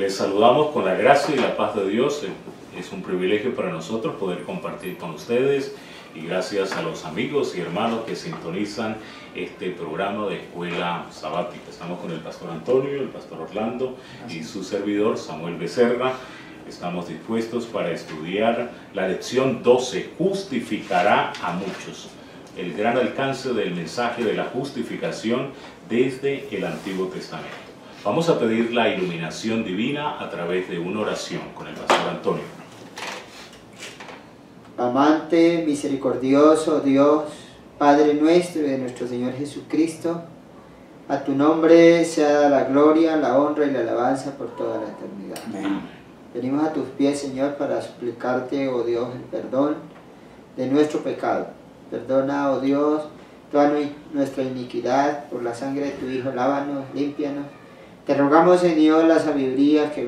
Les saludamos con la gracia y la paz de Dios. Es un privilegio para nosotros poder compartir con ustedes y gracias a los amigos y hermanos que sintonizan este programa de Escuela Sabática. Estamos con el pastor Antonio, el pastor Orlando y su servidor Samuel Becerra. Estamos dispuestos para estudiar la lección 12, justificará a muchos. El gran alcance del mensaje de la justificación desde el Antiguo Testamento. Vamos a pedir la iluminación divina a través de una oración con el pastor Antonio. Amante, misericordioso Dios, Padre nuestro y de nuestro Señor Jesucristo, a tu nombre sea la gloria, la honra y la alabanza por toda la eternidad. Amén. Venimos a tus pies, Señor, para suplicarte, oh Dios, el perdón de nuestro pecado. Perdona, oh Dios, toda nuestra iniquidad, por la sangre de tu Hijo, lávanos, límpianos. Te rogamos, Señor, la sabiduría que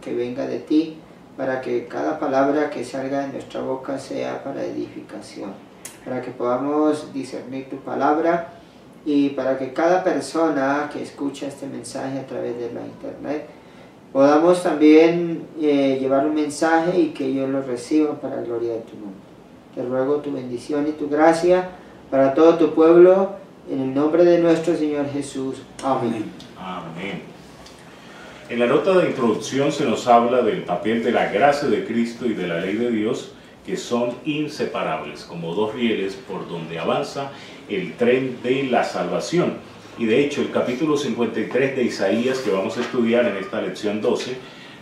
venga de ti, para que cada palabra que salga de nuestra boca sea para edificación, para que podamos discernir tu palabra y para que cada persona que escucha este mensaje a través de la internet podamos también llevar un mensaje y que ellos lo reciban para la gloria de tu nombre. Te ruego tu bendición y tu gracia para todo tu pueblo, en el nombre de nuestro Señor Jesús. Amén. Amén. En la nota de introducción se nos habla del papel de la gracia de Cristo y de la ley de Dios, que son inseparables, como dos rieles por donde avanza el tren de la salvación. Y de hecho el capítulo 53 de Isaías, que vamos a estudiar en esta lección 12,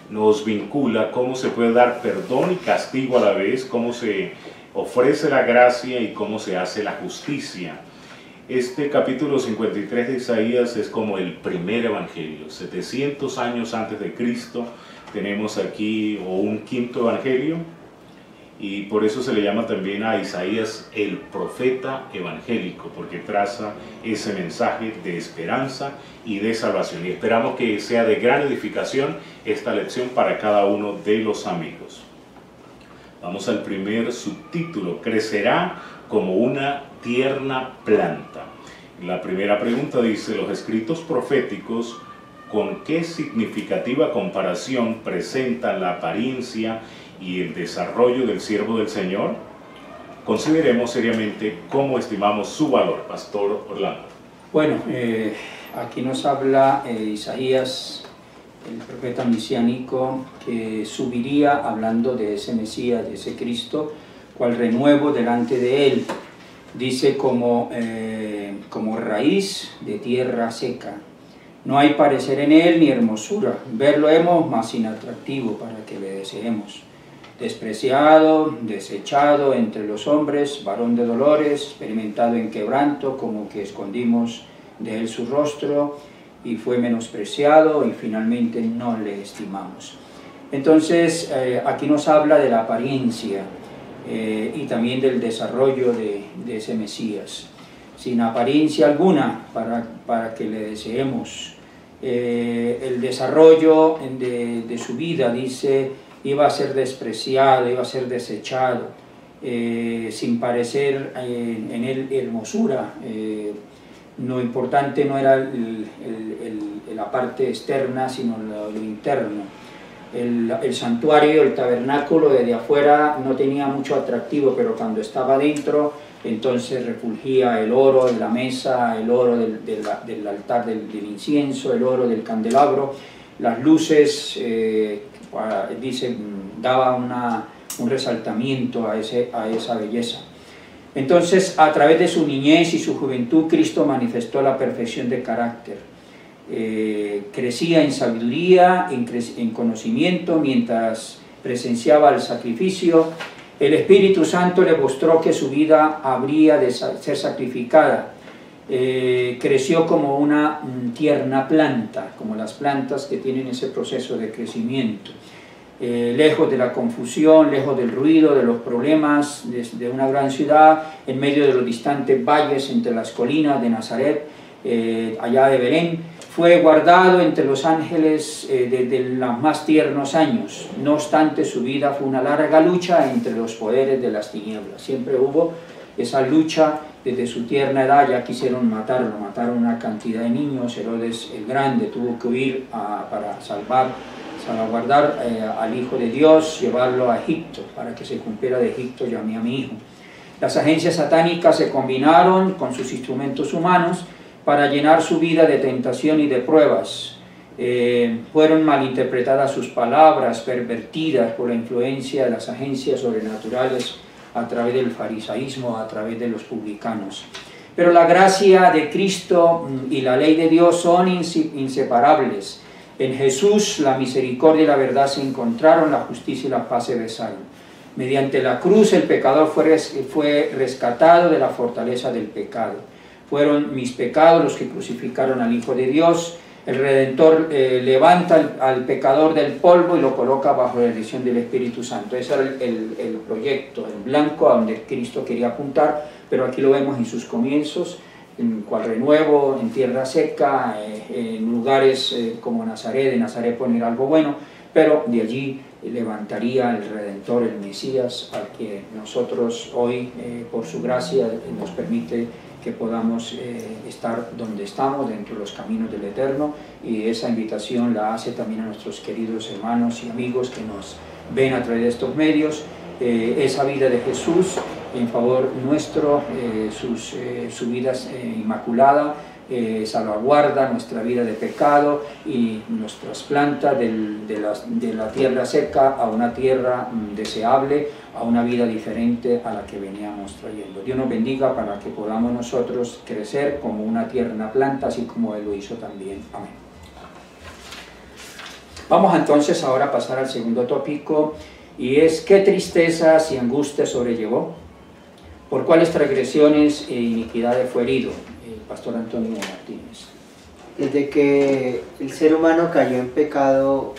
nos vincula cómo se puede dar perdón y castigo a la vez, cómo se ofrece la gracia y cómo se hace la justicia. Este capítulo 53 de Isaías es como el primer evangelio. 700 años antes de Cristo tenemos aquí un quinto evangelio, y por eso se le llama también a Isaías el profeta evangélico, porque traza ese mensaje de esperanza y de salvación. Y esperamos que sea de gran edificación esta lección para cada uno de los amigos. Vamos al primer subtítulo: crecerá como una tierna planta. La primera pregunta dice: los escritos proféticos, ¿con qué significativa comparación presentan la apariencia y el desarrollo del siervo del Señor? Consideremos seriamente cómo estimamos su valor. Pastor Orlando. Bueno, aquí nos habla Isaías, el profeta mesiánico, que subiría hablando de ese Mesías, de ese Cristo, cual renuevo delante de él. Dice como raíz de tierra seca. No hay parecer en él ni hermosura. Verlo hemos, mas inatractivo para que le deseemos. Despreciado, desechado entre los hombres, varón de dolores, experimentado en quebranto, como que escondimos de él su rostro, y fue menospreciado, y finalmente no le estimamos. Entonces, aquí nos habla de la apariencia y también del desarrollo de ese Mesías. Sin apariencia alguna para que le deseemos. El desarrollo de su vida, dice, iba a ser despreciado, iba a ser desechado, sin parecer en él hermosura. Lo importante no era la parte externa, sino lo interno. El santuario, el tabernáculo desde afuera no tenía mucho atractivo, pero cuando estaba dentro, entonces refulgía el oro de la mesa, el oro del altar del incienso, el oro del candelabro, las luces, dice, daba un resaltamiento a esa belleza. Entonces, a través de su niñez y su juventud, Cristo manifestó la perfección de carácter. Crecía en sabiduría, en conocimiento, mientras presenciaba el sacrificio. El Espíritu Santo le mostró que su vida habría de ser sacrificada. Creció como una tierna planta, como las plantas que tienen ese proceso de crecimiento. Lejos de la confusión, lejos del ruido, de los problemas de una gran ciudad, en medio de los distantes valles, entre las colinas de Nazaret, allá de Belén. Fue guardado entre los ángeles desde los más tiernos años. No obstante, su vida fue una larga lucha entre los poderes de las tinieblas. Siempre hubo esa lucha desde su tierna edad. Ya quisieron matarlo, mataron una cantidad de niños. Herodes el Grande tuvo que huir para salvar salvaguardar al Hijo de Dios, llevarlo a Egipto, para que se cumpliera de Egipto, llamé a mi hijo. Las agencias satánicas se combinaron con sus instrumentos humanos para llenar su vida de tentación y de pruebas. Fueron malinterpretadas sus palabras, pervertidas por la influencia de las agencias sobrenaturales a través del farisaísmo, a través de los publicanos. Pero la gracia de Cristo y la ley de Dios son inseparables. En Jesús la misericordia y la verdad se encontraron, la justicia y la paz se besaron. Mediante la cruz el pecador fue rescatado de la fortaleza del pecado. Fueron mis pecados los que crucificaron al Hijo de Dios. El Redentor levanta al pecador del polvo y lo coloca bajo la dirección del Espíritu Santo. Ese era el proyecto, el blanco a donde Cristo quería apuntar, pero aquí lo vemos en sus comienzos, en cual renuevo, en tierra seca, en lugares como Nazaret. De Nazaret poner algo bueno, pero de allí levantaría el Redentor, el Mesías, al que nosotros hoy, por su gracia, nos permite que podamos estar donde estamos, dentro de los caminos del Eterno, y esa invitación la hace también a nuestros queridos hermanos y amigos que nos ven a través de estos medios, esa vida de Jesús en favor nuestro, su vida inmaculada, salvaguarda nuestra vida de pecado y nos trasplanta de la tierra seca a una tierra deseable, a una vida diferente a la que veníamos trayendo. Dios nos bendiga para que podamos nosotros crecer como una tierna planta, así como Él lo hizo también. Amén. Vamos entonces ahora a pasar al segundo tópico, y es: ¿qué tristezas y angustias sobrellevó? ¿Por cuáles transgresiones e iniquidades fue herido? Pastor Antonio Martínez. Desde que el ser humano cayó en pecado,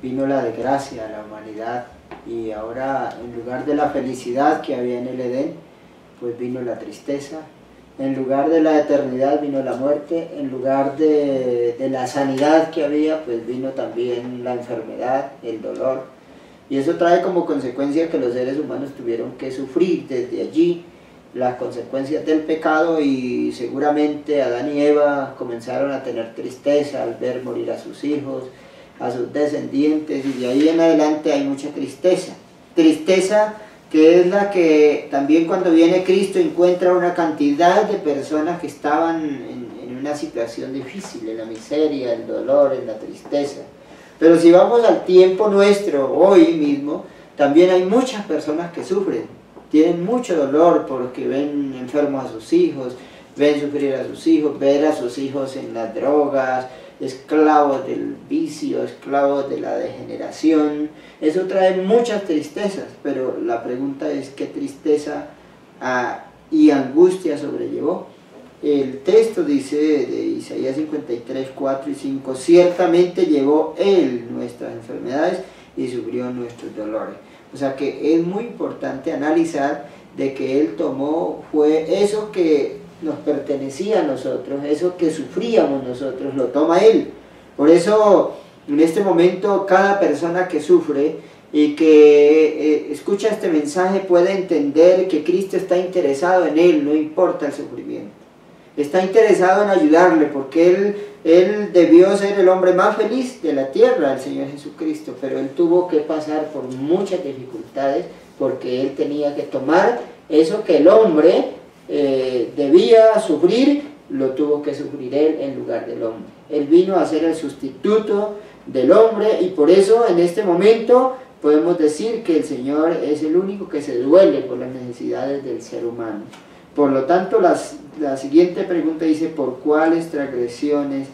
vino la desgracia a la humanidad, y ahora, en lugar de la felicidad que había en el Edén, pues vino la tristeza. En lugar de la eternidad vino la muerte. En lugar de la sanidad que había, pues vino también la enfermedad, el dolor. Y eso trae como consecuencia que los seres humanos tuvieron que sufrir desde allí las consecuencias del pecado, y seguramente Adán y Eva comenzaron a tener tristeza al ver morir a sus hijos, a sus descendientes, y de ahí en adelante hay mucha tristeza. Tristeza que es la que también cuando viene Cristo encuentra una cantidad de personas que estaban en una situación difícil, en la miseria, el dolor, en la tristeza. Pero si vamos al tiempo nuestro, hoy mismo, también hay muchas personas que sufren. Tienen mucho dolor porque ven enfermos a sus hijos, ven sufrir a sus hijos, ver a sus hijos en las drogas, esclavos del vicio, esclavos de la degeneración. Eso trae muchas tristezas, pero la pregunta es: ¿qué tristeza y angustia sobrellevó? El texto dice de Isaías 53, 4 y 5, ciertamente llevó Él nuestras enfermedades y sufrió nuestros dolores. O sea que es muy importante analizar de que Él tomó, fue eso que nos pertenecía a nosotros, eso que sufríamos nosotros, lo toma Él. Por eso en este momento cada persona que sufre y que escucha este mensaje puede entender que Cristo está interesado en él, no importa el sufrimiento. Está interesado en ayudarle porque él debió ser el hombre más feliz de la tierra, el Señor Jesucristo, pero Él tuvo que pasar por muchas dificultades porque Él tenía que tomar eso que el hombre debía sufrir, lo tuvo que sufrir Él en lugar del hombre. Él vino a ser el sustituto del hombre y por eso en este momento podemos decir que el Señor es el único que se duele por las necesidades del ser humano. Por lo tanto, la siguiente pregunta dice: ¿por cuáles transgresiones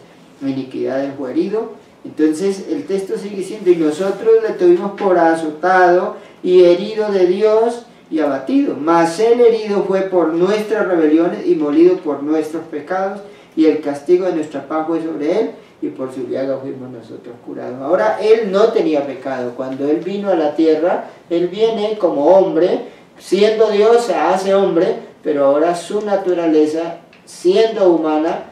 o iniquidades fue herido? Entonces el texto sigue diciendo: y nosotros le tuvimos por azotado y herido de Dios y abatido, mas el herido fue por nuestras rebeliones y molido por nuestros pecados, y el castigo de nuestra paz fue sobre él, y por su llaga fuimos nosotros curados. Ahora Él no tenía pecado. Cuando Él vino a la tierra, Él viene como hombre, siendo Dios se hace hombre, pero ahora su naturaleza, siendo humana,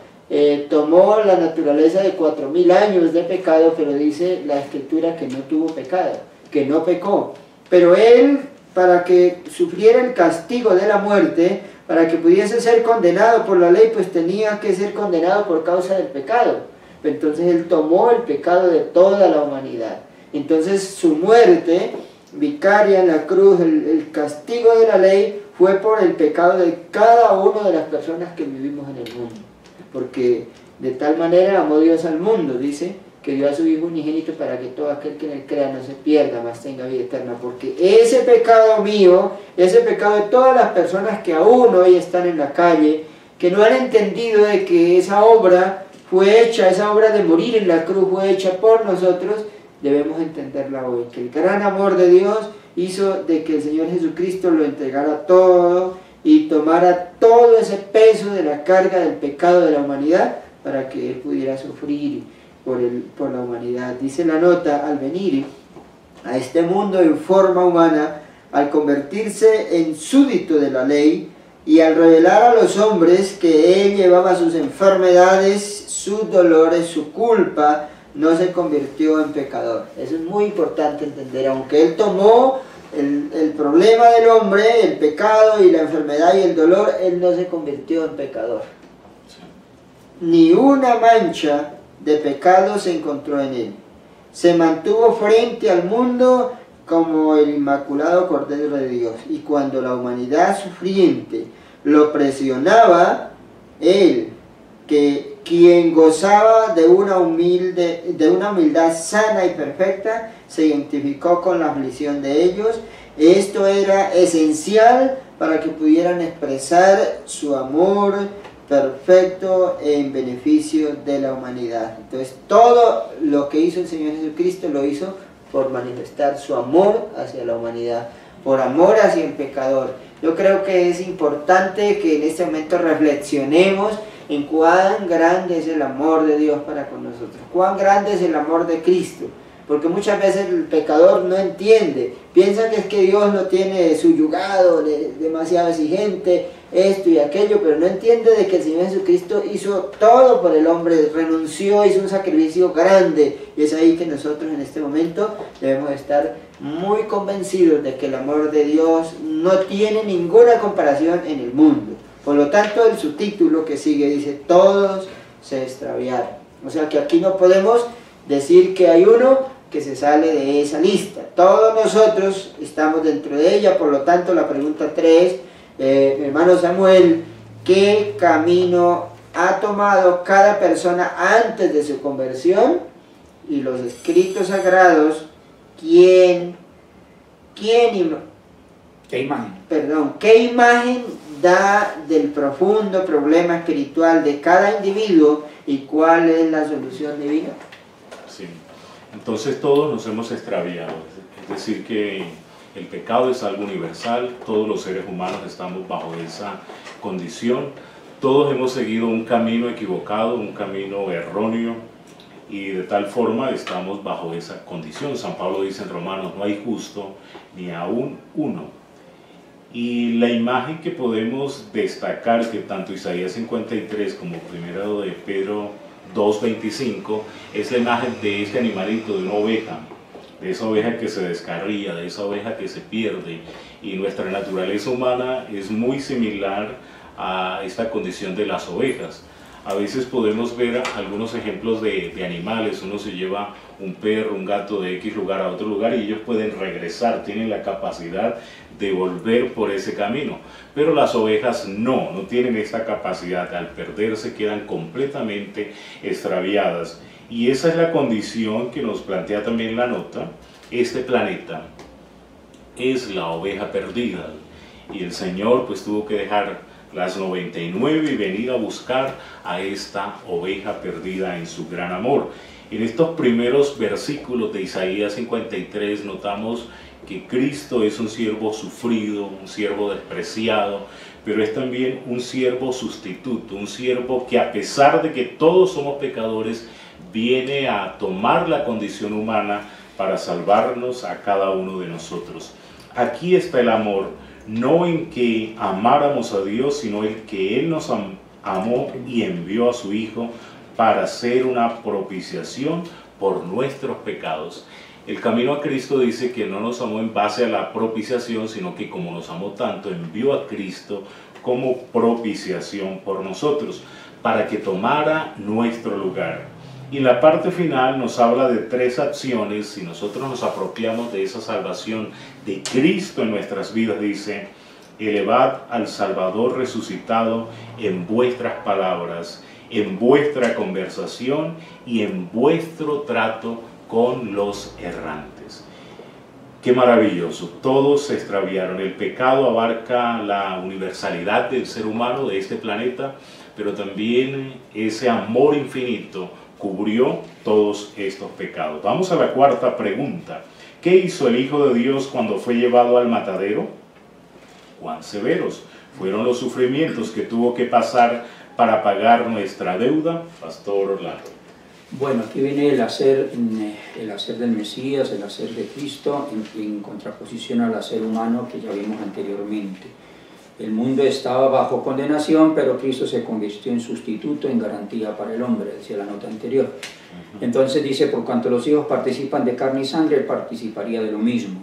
tomó la naturaleza de 4000 años de pecado, pero dice la Escritura que no tuvo pecado, que no pecó. Pero Él, para que sufriera el castigo de la muerte, para que pudiese ser condenado por la ley, pues tenía que ser condenado por causa del pecado. entonces Él tomó el pecado de toda la humanidad. Entonces su muerte vicaria en la cruz, el castigo de la ley, fue por el pecado de cada una de las personas que vivimos en el mundo. Porque de tal manera amó Dios al mundo, dice, que dio a su Hijo unigénito para que todo aquel que en él crea no se pierda, mas tenga vida eterna. Porque ese pecado mío, ese pecado de todas las personas que aún hoy están en la calle, que no han entendido de que esa obra fue hecha, esa obra de morir en la cruz fue hecha por nosotros, debemos entenderla hoy. Que el gran amor de Dios hizo de que el Señor Jesucristo lo entregara todo y tomara todo ese peso de la carga del pecado de la humanidad para que Él pudiera sufrir por la humanidad. Dice la nota, al venir a este mundo en forma humana, al convertirse en súbdito de la ley y al revelar a los hombres que Él llevaba sus enfermedades, sus dolores, su culpa, no se convirtió en pecador. Eso es muy importante entender, aunque Él tomó el problema del hombre, el pecado y la enfermedad y el dolor, Él no se convirtió en pecador. Ni una mancha de pecado se encontró en Él. Se mantuvo frente al mundo como el inmaculado Cordero de Dios. Y cuando la humanidad sufriente lo presionaba, Él, quien gozaba de una humildad sana y perfecta, se identificó con la aflicción de ellos. Esto era esencial para que pudieran expresar su amor perfecto en beneficio de la humanidad. Entonces todo lo que hizo el Señor Jesucristo lo hizo por manifestar su amor hacia la humanidad, por amor hacia el pecador. Yo creo que es importante que en este momento reflexionemos en cuán grande es el amor de Dios para con nosotros, cuán grande es el amor de Cristo, porque muchas veces el pecador no entiende, piensa que es que Dios lo tiene subyugado, demasiado exigente, esto y aquello, pero no entiende de que el Señor Jesucristo hizo todo por el hombre, renunció, hizo un sacrificio grande, y es ahí que nosotros en este momento debemos estar muy convencidos de que el amor de Dios no tiene ninguna comparación en el mundo. Por lo tanto, el subtítulo que sigue dice, todos se extraviaron. O sea que aquí no podemos decir que hay uno que se sale de esa lista. Todos nosotros estamos dentro de ella, por lo tanto la pregunta 3, mi hermano Samuel, ¿qué camino ha tomado cada persona antes de su conversión? Y los escritos sagrados, ¿qué imagen da del profundo problema espiritual de cada individuo y cuál es la solución divina? Sí, entonces todos nos hemos extraviado, es decir que el pecado es algo universal, todos los seres humanos estamos bajo esa condición, todos hemos seguido un camino equivocado, un camino erróneo, y de tal forma estamos bajo esa condición. San Pablo dice en Romanos, no hay justo ni aún uno. Y la imagen que podemos destacar, que tanto Isaías 53 como primero de Pedro 2:25, es la imagen de este animalito, de una oveja, de esa oveja que se descarría, de esa oveja que se pierde. Y nuestra naturaleza humana es muy similar a esta condición de las ovejas. A veces podemos ver algunos ejemplos de animales, uno se lleva un perro, un gato de X lugar a otro lugar y ellos pueden regresar, tienen la capacidad de volver por ese camino, pero las ovejas no tienen esta capacidad, al perderse quedan completamente extraviadas, y esa es la condición que nos plantea también la nota. Este planeta es la oveja perdida, y el Señor pues tuvo que dejar las 99 y venir a buscar a esta oveja perdida en su gran amor. En estos primeros versículos de Isaías 53 notamos que Cristo es un siervo sufrido, un siervo despreciado, pero es también un siervo sustituto, un siervo que a pesar de que todos somos pecadores, viene a tomar la condición humana para salvarnos a cada uno de nosotros. Aquí está el amor, no en que amáramos a Dios, sino en que Él nos amó y envió a su Hijo para hacer una propiciación por nuestros pecados. El camino a Cristo dice que no nos amó en base a la propiciación, sino que como nos amó tanto, envió a Cristo como propiciación por nosotros, para que tomara nuestro lugar. Y en la parte final nos habla de 3 acciones. Si nosotros nos apropiamos de esa salvación de Cristo en nuestras vidas, dice: elevad al Salvador resucitado en vuestras palabras, en vuestra conversación y en vuestro trato con los errantes. Qué maravilloso. Todos se extraviaron. El pecado abarca la universalidad del ser humano, de este planeta, pero también ese amor infinito cubrió todos estos pecados. Vamos a la 4ª pregunta. ¿Qué hizo el Hijo de Dios cuando fue llevado al matadero? ¿Cuán severos fueron los sufrimientos que tuvo que pasar para pagar nuestra deuda? Pastor Orlando. Bueno, aquí viene el hacer del Mesías, el hacer de Cristo, en contraposición al hacer humano que ya vimos anteriormente. El mundo estaba bajo condenación, pero Cristo se convirtió en sustituto, en garantía para el hombre, decía la nota anterior. Entonces dice: por cuanto los hijos participan de carne y sangre, él participaría de lo mismo.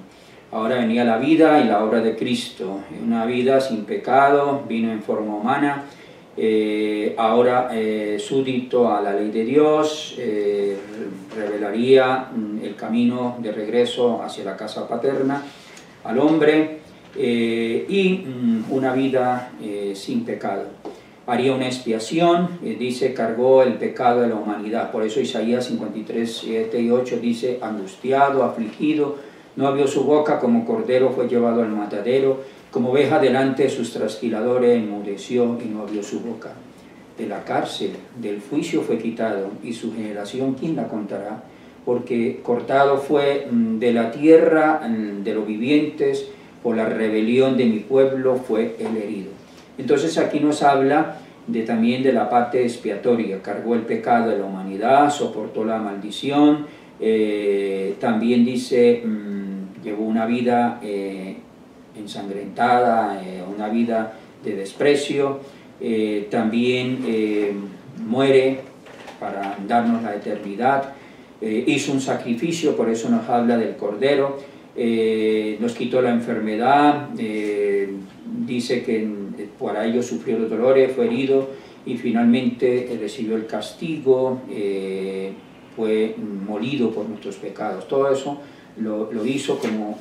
Ahora venía la vida y la obra de Cristo, una vida sin pecado, vino en forma humana, ahora súbdito a la ley de Dios, revelaría el camino de regreso hacia la casa paterna al hombre, y una vida sin pecado. Haría una expiación, dice, cargó el pecado de la humanidad. Por eso Isaías 53, 7 y 8 dice: angustiado, afligido, no abrió su boca, como cordero fue llevado al matadero, como oveja delante de sus trasquiladores enmudeció y no abrió su boca. De la cárcel, del juicio fue quitado, y su generación, ¿quién la contará? Porque cortado fue de la tierra, de los vivientes, por la rebelión de mi pueblo fue el herido. Entonces aquí nos habla también de la parte expiatoria. Cargó el pecado de la humanidad, soportó la maldición, también dice, llevó una vida ensangrentada, una vida de desprecio, también muere para darnos la eternidad, hizo un sacrificio, por eso nos habla del Cordero. Nos quitó la enfermedad, dice que para ello sufrió los dolores, fue herido y finalmente recibió el castigo, fue molido por nuestros pecados. Todo eso lo hizo como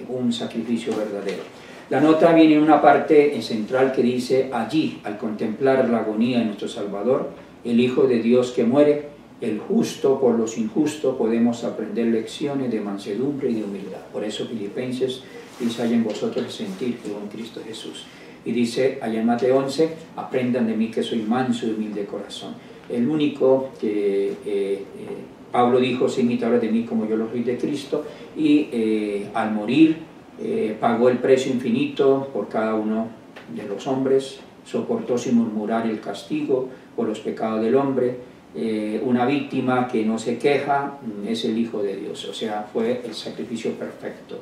un sacrificio verdadero. La nota viene en una parte central que dice: allí, al contemplar la agonía de nuestro Salvador, el Hijo de Dios que muere, el justo por los injustos, podemos aprender lecciones de mansedumbre y de humildad. Por eso Filipenses dice: haya en vosotros el sentir que hubo en Cristo Jesús. Y dice allá en Mateo 11: aprendan de mí que soy manso y humilde de corazón. El único que Pablo dijo: sé imitadores de mí como yo lo soy de Cristo, y al morir pagó el precio infinito por cada uno de los hombres, soportó sin murmurar el castigo por los pecados del hombre. Una víctima que no se queja es el Hijo de Dios, o sea, fue el sacrificio perfecto,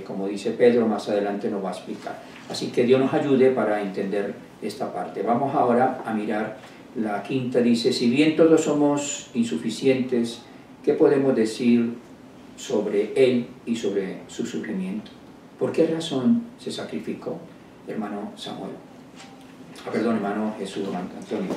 como dice Pedro, más adelante nos va a explicar. Así que Dios nos ayude para entender esta parte. Vamos ahora a mirar la 5ª, dice: si bien todos somos insuficientes, ¿qué podemos decir sobre Él y sobre su sufrimiento? ¿Por qué razón se sacrificó, hermano Samuel? Hermano Jesús Antonio.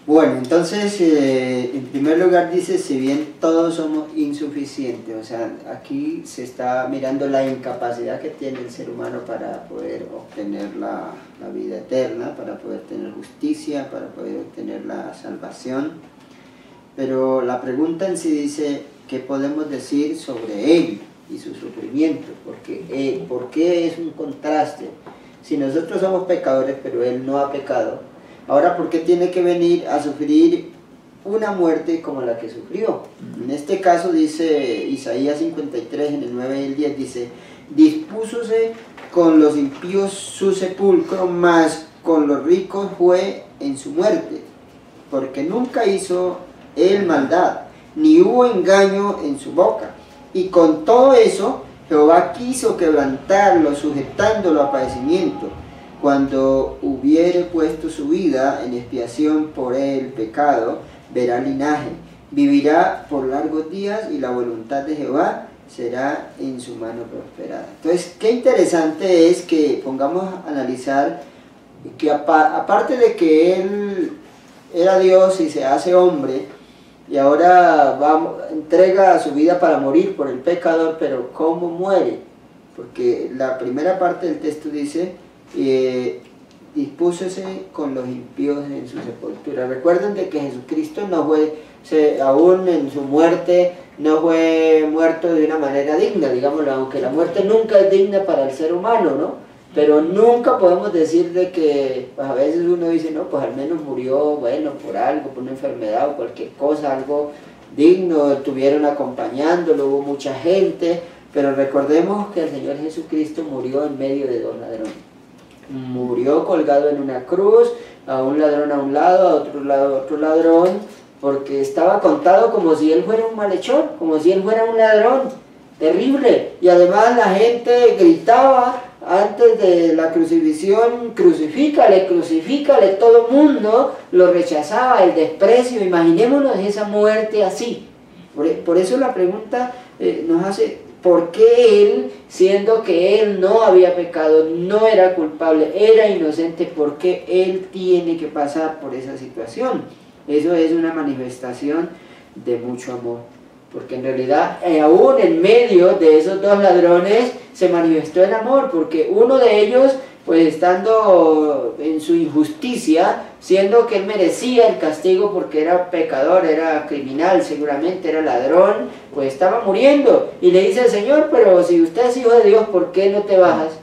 Bueno, entonces, en primer lugar dice: si bien todos somos insuficientes, o sea, aquí se está mirando la incapacidad que tiene el ser humano para poder obtener la vida eterna, para poder tener justicia, para poder obtener la salvación. Pero la pregunta en sí dice: ¿qué podemos decir sobre Él y su sufrimiento? Porque, ¿por qué es un contraste? Si nosotros somos pecadores, pero Él no ha pecado, ahora, ¿por qué tiene que venir a sufrir una muerte como la que sufrió? En este caso dice Isaías 53, en el 9 y el 10, dice: dispúsose con los impíos su sepulcro, mas con los ricos fue en su muerte, porque nunca hizo él maldad, ni hubo engaño en su boca. Y con todo eso, Jehová quiso quebrantarlo, sujetándolo a padecimiento. Cuando hubiere puesto su vida en expiación por el pecado, verá linaje, vivirá por largos días, y la voluntad de Jehová será en su mano prosperada. Entonces, qué interesante es que pongamos a analizar que aparte de que Él era Dios y se hace hombre, y ahora entrega su vida para morir por el pecador, pero ¿cómo muere? Porque la primera parte del texto dice, dispúsose con los impíos en su sepultura. Recuerden de que Jesucristo no fue, aún en su muerte, no fue muerto de una manera digna, digámoslo, aunque la muerte nunca es digna para el ser humano, ¿no? Pero nunca podemos decir de que, pues a veces uno dice, no, pues al menos murió, bueno, por algo, por una enfermedad o cualquier cosa, algo digno, estuvieron acompañándolo, hubo mucha gente, pero recordemos que el Señor Jesucristo murió en medio de dos ladrones. Murió colgado en una cruz, a un ladrón a un lado, a otro lado otro ladrón, porque estaba contado como si él fuera un malhechor, como si él fuera un ladrón, terrible. Y además la gente gritaba antes de la crucifixión, crucifícale, crucifícale, todo el mundo lo rechazaba, el desprecio. Imaginémonos esa muerte así. Por eso la pregunta nos hace, ¿por qué él, siendo que él no había pecado, no era culpable, era inocente, por qué él tiene que pasar por esa situación? Eso es una manifestación de mucho amor, porque en realidad aún en medio de esos dos ladrones se manifestó el amor, porque uno de ellos, pues estando en su injusticia, siendo que él merecía el castigo porque era pecador, era criminal, seguramente era ladrón, pues estaba muriendo, y le dice al Señor, pero si usted es hijo de Dios, ¿por qué no te bajas?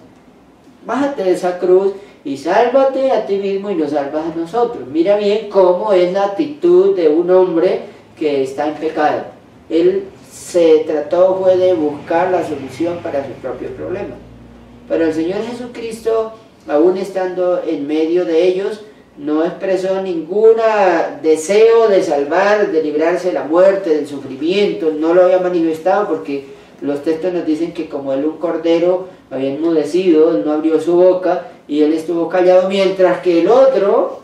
Bájate de esa cruz y sálvate a ti mismo y nos salvas a nosotros. Mira bien cómo es la actitud de un hombre que está en pecado. Él fue de buscar la solución para su propio problema. Pero el Señor Jesucristo, aún estando en medio de ellos, no expresó ningún deseo de salvar, de librarse de la muerte, del sufrimiento, no lo había manifestado, porque los textos nos dicen que como él un cordero había enmudecido, él no abrió su boca y él estuvo callado, mientras que el otro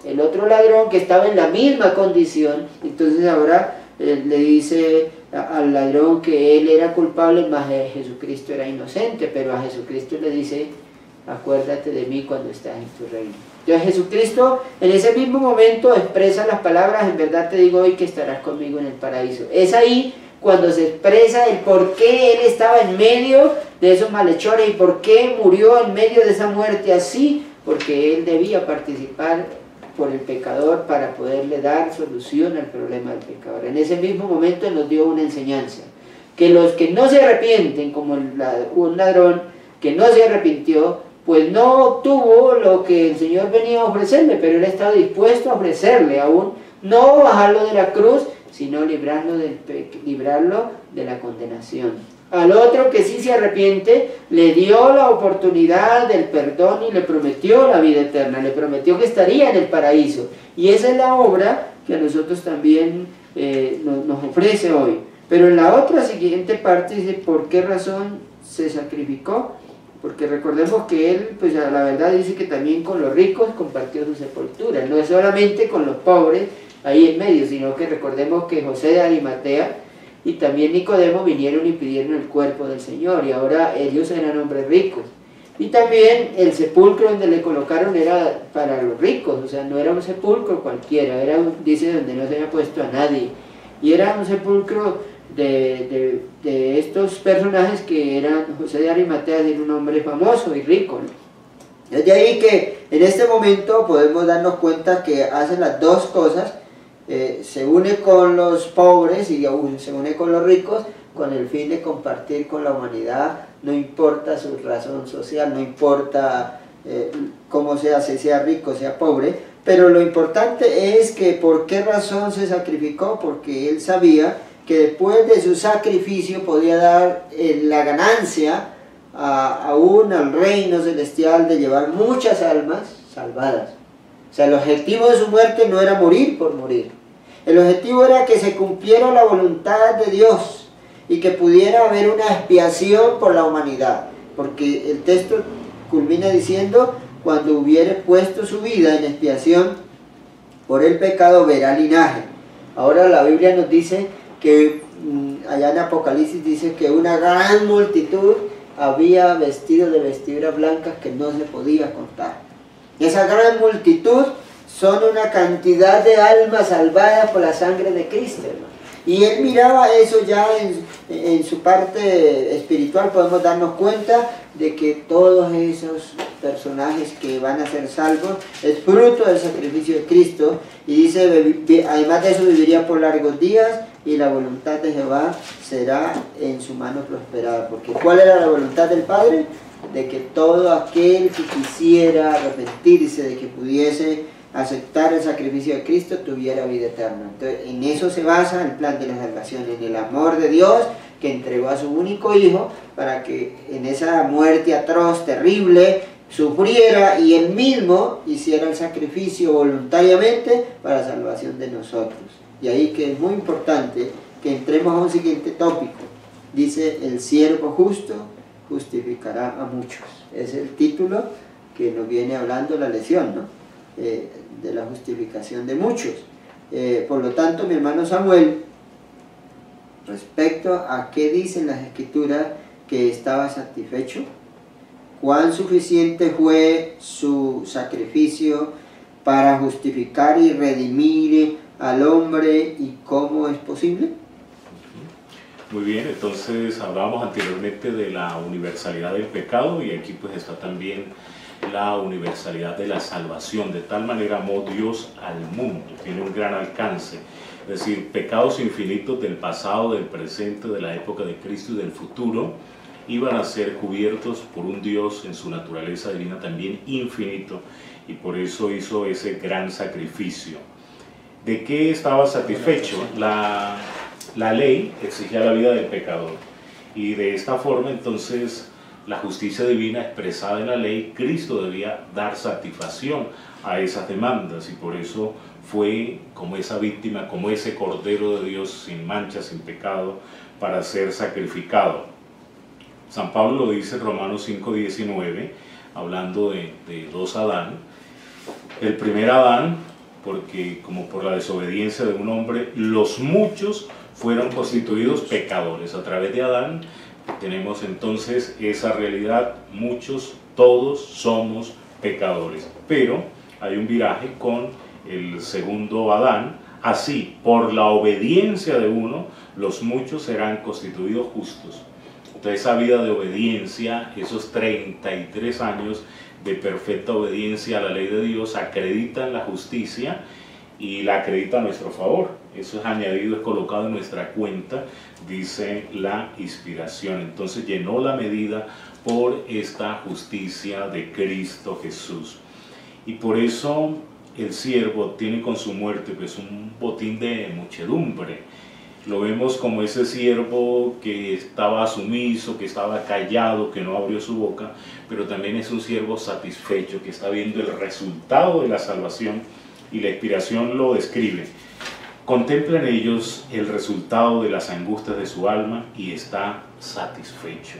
ladrón que estaba en la misma condición, entonces ahora le dice al ladrón que él era culpable, más Jesucristo era inocente, pero a Jesucristo le dice, acuérdate de mí cuando estás en tu reino. Entonces Jesucristo en ese mismo momento expresa las palabras, en verdad te digo hoy que estarás conmigo en el paraíso. Es ahí cuando se expresa el por qué él estaba en medio de esos malhechores y por qué murió en medio de esa muerte así, porque él debía participar por el pecador para poderle dar solución al problema del pecador. En ese mismo momento nos dio una enseñanza, que los que no se arrepienten, como un ladrón que no se arrepintió, pues no obtuvo lo que el Señor venía a ofrecerle, pero él estaba dispuesto a ofrecerle aún, no bajarlo de la cruz, sino librarlo de la condenación. Al otro que sí se arrepiente, le dio la oportunidad del perdón y le prometió la vida eterna, le prometió que estaría en el paraíso. Y esa es la obra que a nosotros también nos ofrece hoy. Pero en la otra siguiente parte dice, ¿por qué razón se sacrificó? Porque recordemos que él, pues a la verdad dice que también con los ricos compartió su sepultura, no es solamente con los pobres ahí en medio, sino que recordemos que José de Arimatea y también Nicodemo vinieron y pidieron el cuerpo del Señor, y ahora ellos eran hombres ricos. Y también el sepulcro donde le colocaron era para los ricos, o sea, no era un sepulcro cualquiera, era, dice, donde no se había puesto a nadie, y era un sepulcro de estos personajes que eran José de Arimatea, era un hombre famoso y rico, ¿no? Es de ahí que en este momento podemos darnos cuenta que hacen las dos cosas, se une con los pobres y aún se une con los ricos con el fin de compartir con la humanidad, no importa su razón social, no importa cómo sea, si sea rico, sea pobre, pero lo importante es que por qué razón se sacrificó, porque él sabía que después de su sacrificio podía dar la ganancia aún al reino celestial de llevar muchas almas salvadas. O sea, el objetivo de su muerte no era morir por morir. El objetivo era que se cumpliera la voluntad de Dios y que pudiera haber una expiación por la humanidad. Porque el texto culmina diciendo, cuando hubiere puesto su vida en expiación por el pecado, verá linaje. Ahora la Biblia nos dice que allá en Apocalipsis dice que una gran multitud había vestido de vestiduras blancas que no se podía contar. Y esa gran multitud son una cantidad de almas salvadas por la sangre de Cristo, hermano. Y él miraba eso ya en su parte espiritual. Podemos darnos cuenta de que todos esos personajes que van a ser salvos es fruto del sacrificio de Cristo. Y dice, además de eso viviría por largos días y la voluntad de Jehová será en su mano prosperada. Porque ¿cuál era la voluntad del Padre? De que todo aquel que quisiera arrepentirse, de que pudiese aceptar el sacrificio de Cristo, tuviera vida eterna. Entonces, en eso se basa el plan de la salvación, en el amor de Dios que entregó a su único Hijo para que en esa muerte atroz, terrible, sufriera y él mismo hiciera el sacrificio voluntariamente para la salvación de nosotros. Y ahí que es muy importante que entremos a un siguiente tópico. Dice, el siervo justo justificará a muchos. Es el título que nos viene hablando la lección, ¿no? De la justificación de muchos. Por lo tanto, mi hermano Samuel, respecto a qué dicen las Escrituras que estaba satisfecho, cuán suficiente fue su sacrificio para justificar y redimir al hombre y cómo es posible. Muy bien, entonces hablábamos anteriormente de la universalidad del pecado y aquí pues está también la universalidad de la salvación. De tal manera amó Dios al mundo, tiene un gran alcance, es decir, pecados infinitos del pasado, del presente, de la época de Cristo y del futuro iban a ser cubiertos por un Dios en su naturaleza divina también infinito, y por eso hizo ese gran sacrificio. ¿De qué estaba satisfecho? La ley exigía la vida del pecador, y de esta forma entonces la justicia divina expresada en la ley, Cristo debía dar satisfacción a esas demandas, y por eso fue como esa víctima, como ese Cordero de Dios sin mancha, sin pecado, para ser sacrificado. San Pablo lo dice en Romanos 5:19, hablando de dos Adán. El primer Adán, porque como por la desobediencia de un hombre, los muchos fueron constituidos pecadores. A través de Adán tenemos entonces esa realidad, muchos, todos somos pecadores. Pero hay un viraje con el segundo Adán. Así, por la obediencia de uno, los muchos serán constituidos justos. Entonces esa vida de obediencia, esos 33 años de perfecta obediencia a la ley de Dios, acreditan la justicia y la acredita a nuestro favor. Eso es añadido, es colocado en nuestra cuenta, dice la inspiración. Entonces llenó la medida por esta justicia de Cristo Jesús. Y por eso el siervo tiene con su muerte pues un botín de muchedumbre. Lo vemos como ese siervo que estaba sumiso, que estaba callado, que no abrió su boca, pero también es un siervo satisfecho, que está viendo el resultado de la salvación, y la inspiración lo describe. Contempla en ellos el resultado de las angustias de su alma y está satisfecho.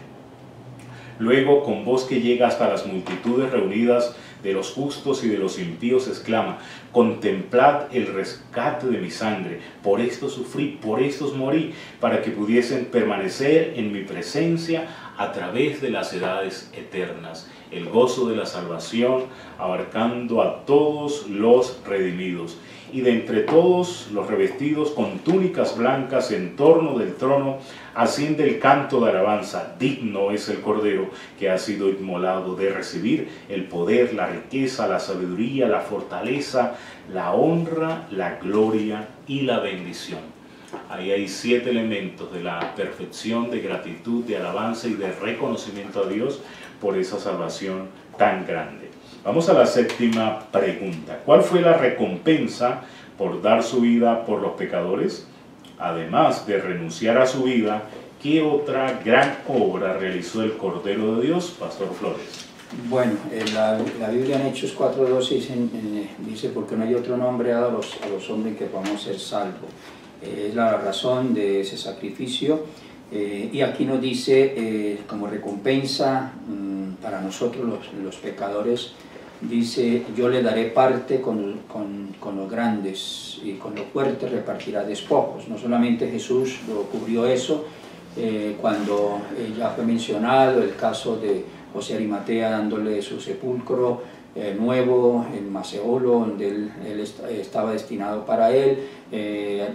Luego, con voz que llega hasta las multitudes reunidas de los justos y de los impíos, exclama: contemplad el rescate de mi sangre, por esto sufrí, por estos morí, para que pudiesen permanecer en mi presencia a través de las edades eternas. El gozo de la salvación, abarcando a todos los redimidos. Y de entre todos los revestidos con túnicas blancas en torno del trono, asciende el canto de alabanza: digno es el Cordero que ha sido inmolado de recibir el poder, la riqueza, la sabiduría, la fortaleza, la honra, la gloria y la bendición. Ahí hay 7 elementos de la perfección, de gratitud, de alabanza y de reconocimiento a Dios por esa salvación tan grande. Vamos a la séptima pregunta. ¿Cuál fue la recompensa por dar su vida por los pecadores? Además de renunciar a su vida, ¿qué otra gran obra realizó el Cordero de Dios, Pastor Flores? Bueno, la Biblia en Hechos 4:12 dice: porque no hay otro nombre dado a los hombres que podamos ser salvos. Es la razón de ese sacrificio, y aquí nos dice como recompensa para nosotros los pecadores, dice: yo le daré parte con los grandes, y con los fuertes repartirá despojos. No solamente Jesús lo cubrió eso, cuando ya fue mencionado el caso de José Arimatea dándole su sepulcro nuevo en Maceolo, donde él estaba destinado para él.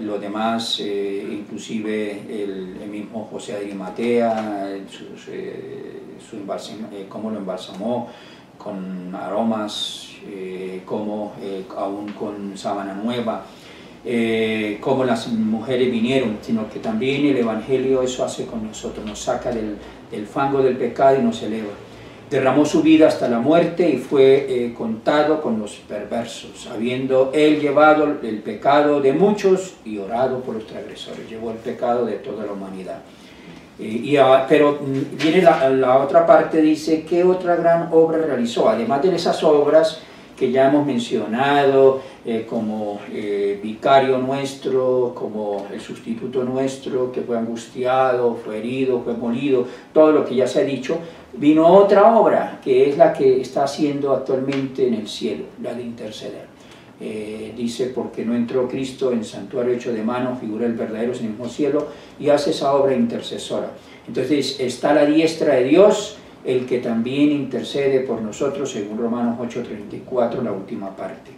Los demás, inclusive el mismo José de Arimatea, cómo lo embalsamó con aromas, aún con sábana nueva, cómo las mujeres vinieron, sino que también el Evangelio eso hace con nosotros, nos saca del fango del pecado y nos eleva. Derramó su vida hasta la muerte y fue contado con los perversos, habiendo él llevado el pecado de muchos y orado por los transgresores, llevó el pecado de toda la humanidad. Pero viene la otra parte, dice, ¿qué otra gran obra realizó? Además de esas obras que ya hemos mencionado, como vicario nuestro, como el sustituto nuestro, que fue angustiado, fue herido, fue molido, todo lo que ya se ha dicho, vino otra obra, que es la que está haciendo actualmente en el cielo, la de interceder. Dice, porque no entró Cristo en santuario hecho de mano, figura el verdadero en el mismo cielo, y hace esa obra intercesora. Entonces está a la diestra de Dios, el que también intercede por nosotros, según Romanos 8:34, la última parte.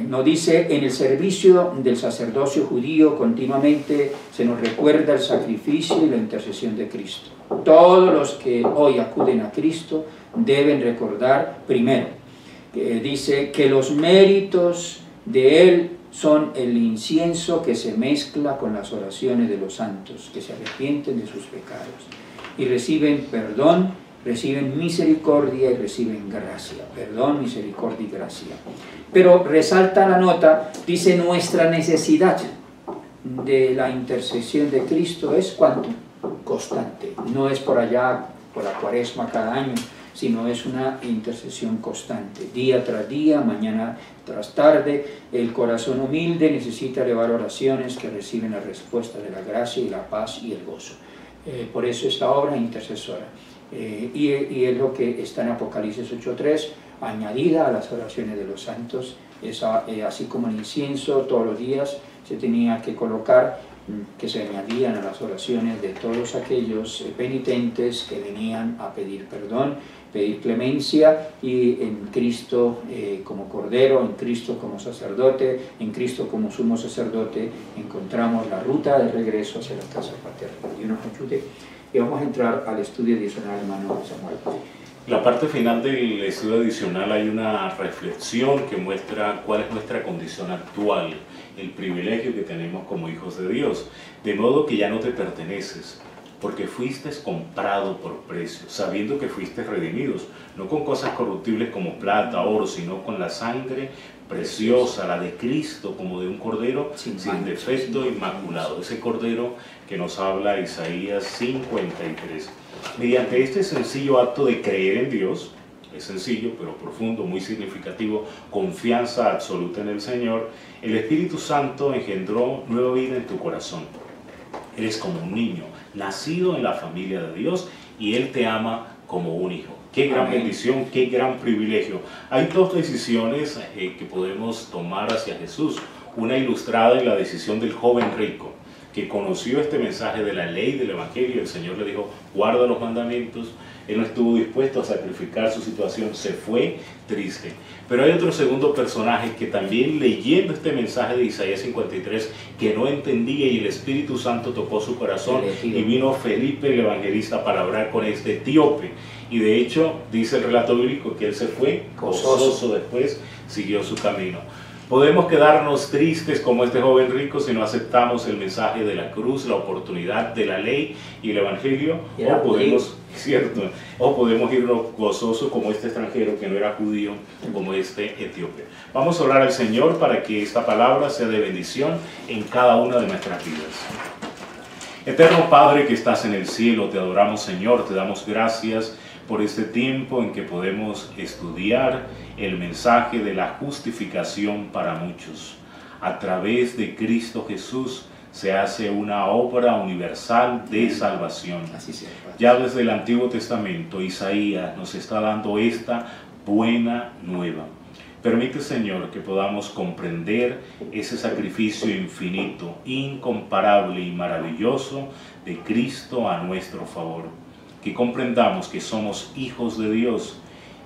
Nos dice, en el servicio del sacerdocio judío continuamente se nos recuerda el sacrificio y la intercesión de Cristo. Todos los que hoy acuden a Cristo deben recordar primero, dice que los méritos de Él son el incienso que se mezcla con las oraciones de los santos, que se arrepienten de sus pecados y reciben perdón, reciben misericordia y reciben gracia. Perdón, misericordia y gracia. Pero resalta la nota, dice, nuestra necesidad de la intercesión de Cristo es ¿cuánto? Constante. No es por allá, por la cuaresma cada año, sino es una intercesión constante, día tras día, mañana tras tarde. El corazón humilde necesita elevar oraciones que reciben la respuesta de la gracia y la paz y el gozo. Por eso esta obra intercesora. Y es lo que está en Apocalipsis 8:3, añadida a las oraciones de los santos. Así como el incienso todos los días se tenía que colocar, que se añadían a las oraciones de todos aquellos penitentes que venían a pedir perdón, pedir clemencia, y en Cristo como Cordero, en Cristo como sacerdote, en Cristo como sumo sacerdote, encontramos la ruta de regreso hacia la casa paterna. Dios nos ayude. Y vamos a entrar al estudio adicional, hermano Samuel. La parte final del estudio adicional hay una reflexión que muestra cuál es nuestra condición actual, el privilegio que tenemos como hijos de Dios, de modo que ya no te perteneces, porque fuiste comprado por precio, sabiendo que fuiste redimidos, no con cosas corruptibles como plata, oro, sino con la sangre preciosa, la de Cristo, como de un cordero sin defecto, inmaculado, ese cordero que nos habla Isaías 53. Mediante este sencillo acto de creer en Dios, es sencillo pero profundo, muy significativo, confianza absoluta en el Señor, el Espíritu Santo engendró nueva vida en tu corazón. Eres como un niño, nacido en la familia de Dios, y Él te ama como un hijo. Qué gran bendición, qué gran privilegio. Hay dos decisiones que podemos tomar hacia Jesús. Una ilustrada en la decisión del joven rico, que conoció este mensaje de la ley del Evangelio. El Señor le dijo, guarda los mandamientos. Él no estuvo dispuesto a sacrificar su situación, se fue triste. Pero hay otro segundo personaje que también, leyendo este mensaje de Isaías 53, que no entendía, y el Espíritu Santo tocó su corazón, y vino Felipe el evangelista para hablar con este etíope. Y de hecho, dice el relato bíblico que él se fue gozoso, después siguió su camino. Podemos quedarnos tristes como este joven rico si no aceptamos el mensaje de la cruz, la oportunidad de la ley y el Evangelio, o podemos irnos gozosos como este extranjero que no era judío, como este etíope. Vamos a orar al Señor para que esta palabra sea de bendición en cada una de nuestras vidas. Eterno Padre que estás en el cielo, te adoramos, Señor, te damos gracias por este tiempo en que podemos estudiar el mensaje de la justificación para muchos. A través de Cristo Jesús se hace una obra universal de salvación. Así sea, Padre. Ya desde el Antiguo Testamento, Isaías nos está dando esta buena nueva. Permite, Señor, que podamos comprender ese sacrificio infinito, incomparable y maravilloso de Cristo a nuestro favor. Que comprendamos que somos hijos de Dios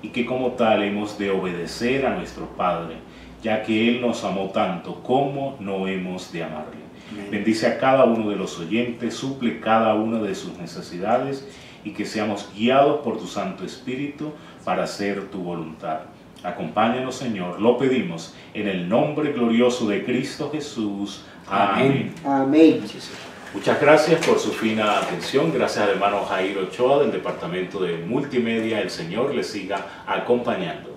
y que como tal hemos de obedecer a nuestro Padre, ya que Él nos amó tanto, como no hemos de amarle. Amén. Bendice a cada uno de los oyentes, suple cada una de sus necesidades y que seamos guiados por tu Santo Espíritu para hacer tu voluntad. Acompáñanos, Señor, lo pedimos en el nombre glorioso de Cristo Jesús. Amén. Amén. Sí, sí. Muchas gracias por su fina atención. Gracias al hermano Jairo Ochoa del Departamento de Multimedia. El Señor les siga acompañando.